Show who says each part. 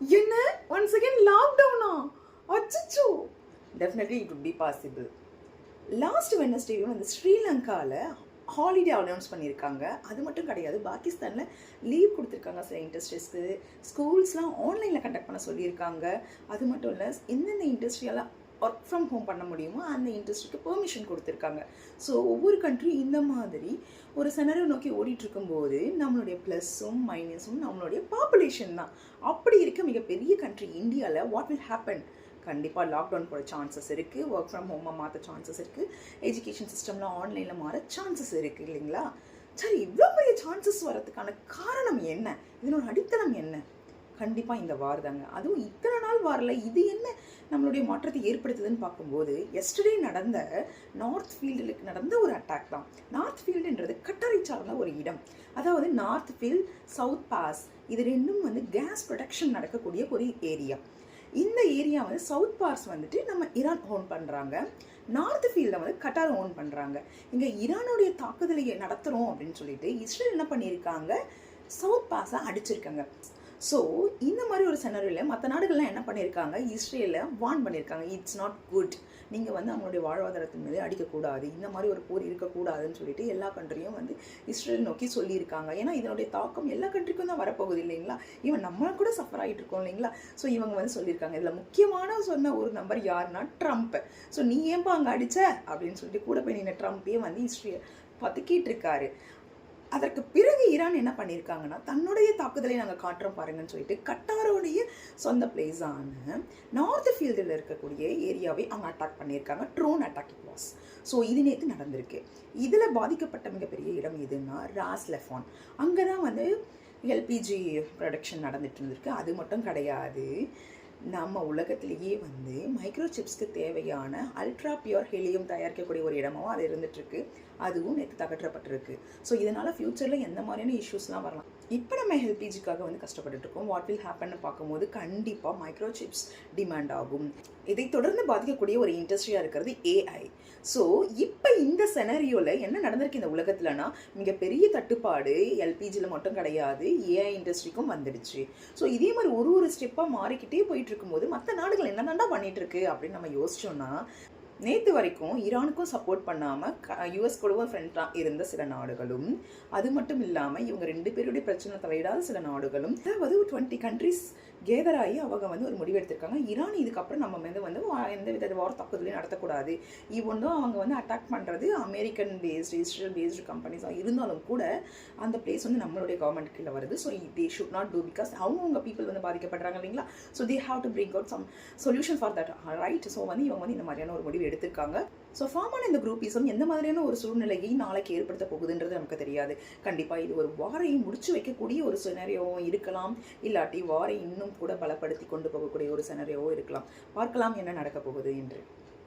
Speaker 1: என்ன once again லாக்டவுனா? அச்சச்சோ! Definitely it would be possible. Last Wednesday வந்து ஸ்ரீலங்காவில் ஹாலிடே அனௌன்ஸ் பண்ணியிருக்காங்க. அது மட்டும் கிடையாது, பாகிஸ்தானில் லீவ் கொடுத்துருக்காங்க சில இண்டஸ்ட்ரீஸ்க்கு. ஸ்கூல்ஸ்லாம் ஆன்லைனில் கண்டக்ட் பண்ண சொல்லியிருக்காங்க. அது மட்டும் இல்லை, எந்தெந்த இண்டஸ்ட்ரியெல்லாம் ஒர்க் ஃப்ரம் ஹோம் பண்ண முடியுமோ அந்த இண்டஸ்ட்ரிக்கு பெர்மிஷன் கொடுத்துருக்காங்க. ஸோ ஒவ்வொரு கண்ட்ரியும் இந்த மாதிரி ஒரு செனரியோ நோக்கி ஓடிட்டுருக்கும்போது நம்மளுடைய ப்ளஸ்ஸும் மைனஸும் நம்மளுடைய பாப்புலேஷன் தான். அப்படி இருக்க மிகப்பெரிய கண்ட்ரி இந்தியாவில் வாட் வில் ஹேப்பன்? கண்டிப்பாக லாக்டவுன் போட சான்சஸ் இருக்குது, ஒர்க் ஃப்ரம் ஹோமாக மாற்ற சான்சஸ் இருக்குது, எஜுகேஷன் சிஸ்டம்லாம் ஆன்லைனில் மாற சான்சஸ் இருக்குது இல்லைங்களா? சரி, இவ்வளோ பெரிய சான்சஸ் வரதுக்கான காரணம் என்ன? இதனோட அடித்தளம் என்ன? கண்டிப்பாக இந்த வார் தாங்க. அதுவும் இத்தனை நாள் வாரில் இது என்ன நம்மளுடைய மாற்றத்தை ஏற்படுத்துதுன்னு பார்க்கும்போது, எஸ்டர்டே நடந்த நார்த் ஃபீல்டுக்கு நடந்த ஒரு அட்டாக் தான். நார்த் ஃபீல்டுன்றது கட்டரை சார்ந்த ஒரு இடம். அதாவது நார்த் ஃபீல்ட், சவுத் பாஸ், இது ரெண்டும் வந்து கேஸ் ப்ரொடக்ஷன் நடக்கக்கூடிய ஒரு ஏரியா. இந்த ஏரியா வந்து சவுத் பாஸ் வந்துட்டு நம்ம ஈரான் ஓன் பண்ணுறாங்க, நார்த் ஃபீல்டில் வந்து கட்டார் ஓன் பண்ணுறாங்க. இங்கே ஈரானுடைய தாக்குதலை நடத்துகிறோம் அப்படின்னு சொல்லிட்டு இஸ்ரேல் என்ன பண்ணியிருக்காங்க, சவுத் பாஸை அடிச்சிருக்காங்க. ஸோ இந்த மாதிரி ஒரு செனரியில் மற்ற நாடுகள்லாம் என்ன பண்ணியிருக்காங்க, இஸ்ரேலை வார்ன் பண்ணியிருக்காங்க, இட்ஸ் நாட் குட், நீங்கள் வந்து அவங்களுடைய வாழ்வாதாரத்தின் மீது அடிக்கக்கூடாது, இந்த மாதிரி ஒரு போர் இருக்கக்கூடாதுன்னு சொல்லிட்டு எல்லா கண்ட்ரியும் வந்து இஸ்ரேல் நோக்கி சொல்லியிருக்காங்க. ஏன்னா இதனுடைய தாக்கம் எல்லா கண்ட்ரிக்கும் தான் வரப்போகுது இல்லைங்களா? ஈவன் நம்ம கூட சஃபர் ஆகிட்டு இருக்கோம் இல்லைங்களா? ஸோ இவங்க வந்து சொல்லியிருக்காங்க. இதில் முக்கியமான சொன்ன ஒரு நம்பர் யாருன்னா ட்ரம்ப். ஸோ நீ ஏன்பா அங்கே அடித்த அப்படின்னு சொல்லிட்டு கூட போய் நின்று ட்ரம்ப்பே வந்து இஸ்ரேல் பதுக்கிட்டு இருக்காரு. அதற்கு பிறகு ஈரான் என்ன பண்ணியிருக்காங்கன்னா, தன்னுடைய தாக்குதலை நாங்கள் காட்டுறோம் பாருங்கன்னு சொல்லிட்டு கட்டாரோடைய சொந்த பிளேஸான நார்த் ஃபீல்டில் இருக்கக்கூடிய ஏரியாவை அவங்க அட்டாக் பண்ணியிருக்காங்க. Drone attack was. ஸோ இது நேற்று நடந்திருக்கு. இதில் பாதிக்கப்பட்ட மிகப்பெரிய இடம் எதுன்னா ராஸ் லெஃபான். அங்கே தான் வந்து எல்பிஜி ப்ரொடக்ஷன் நடந்துட்டு இருந்திருக்கு. அது மட்டும் கிடையாது, நம்ம உலகத்திலேயே வந்து மைக்ரோசிப்ஸ்க்கு தேவையான அல்ட்ரா பியூர் ஹீலியம் தயாரிக்கக்கூடிய ஒரு இடமும் அது இருந்துகிட்ருக்கு. அதுவும் நேற்று தகற்றப்பட்டிருக்கு. ஸோ இதனால் ஃப்யூச்சரில் எந்த மாதிரியான இஷ்யூஸ்லாம் வரலாம். இப்போ நம்ம எல்பிஜிக்காக வந்து கஷ்டப்பட்டுருக்கோம். வாட் வில் ஹேப்பன்னு பார்க்கும்போது கண்டிப்பாக மைக்ரோசிப்ஸ் டிமாண்ட் ஆகும். இதை தொடர்ந்து பாதிக்கக்கூடிய ஒரு இண்டஸ்ட்ரியாக இருக்கிறது ஏஐ. ஸோ இப்போ இந்த செனரியோவில் என்ன நடந்திருக்கு இந்த உலகத்தில்னா, மிகப்பெரிய தட்டுப்பாடு எல்பிஜியில் மட்டும் கிடையாது, ஏஐ இண்டஸ்ட்ரிக்கும் வந்துடுச்சு. ஸோ இதே மாதிரி ஒரு ஸ்டெப்பாக மாறிக்கிட்டே போயிட்டு இருக்கும்போது மற்ற நாடுகள் என்னென்னா பண்ணிட்டு இருக்கு அப்படின்னு நம்ம யோசிச்சோம்னா, நேற்று வரைக்கும் ஈரானுக்கும் சப்போர்ட் பண்ணாமல் யூஎஸ் கூடவும் ஃப்ரெண்டாக இருந்த சில நாடுகளும், அது மட்டும் இல்லாமல் இவங்க ரெண்டு பேருடைய பிரச்சனை தலையிடாத சில நாடுகளும், அதாவது 20 கண்ட்ரிஸ் கேதர் ஆகி அவங்க வந்து ஒரு முடிவு எடுத்திருக்காங்க. ஈரான் இதுக்கப்புறம் நம்ம வந்து எந்த வித வார் தாக்குதலையும் நடத்தக்கூடாது. இவனும் அவங்க வந்து அட்டாக் பண்ணுறது அமெரிக்கன் பேஸ்டு, இஸ்ரேல் பேஸ்டு கம்பெனிஸாக இருந்தாலும் கூட அந்த பிளேஸ் வந்து நம்மளுடைய கவர்மெண்ட் கீழே வருது. So they should not do, because அவங்க பீப்புள் வந்து பாதிக்கப்படுறாங்க இல்லைங்களா? So they have to bring out some solution for that, right? So வந்து இவங்க வந்து இந்த மாதிரியான ஒரு முடிவு எடுத்திருக்காங்க. ஸோ ஃபார்மான இந்த குரூப்பிசம் எந்த மாதிரியான ஒரு சூழ்நிலையை நாளைக்கு ஏற்படுத்த போகுதுன்றது நமக்கு தெரியாது. கண்டிப்பாக இது ஒரு வாரை முடிச்சு வைக்கக்கூடிய ஒரு சினரியோவும் இருக்கலாம், இல்லாட்டி வாரை இன்னும் கூட பலப்படுத்தி கொண்டு போகக்கூடிய ஒரு சினரியோவும் இருக்கலாம். பார்க்கலாம் என்ன நடக்க போகுது என்று.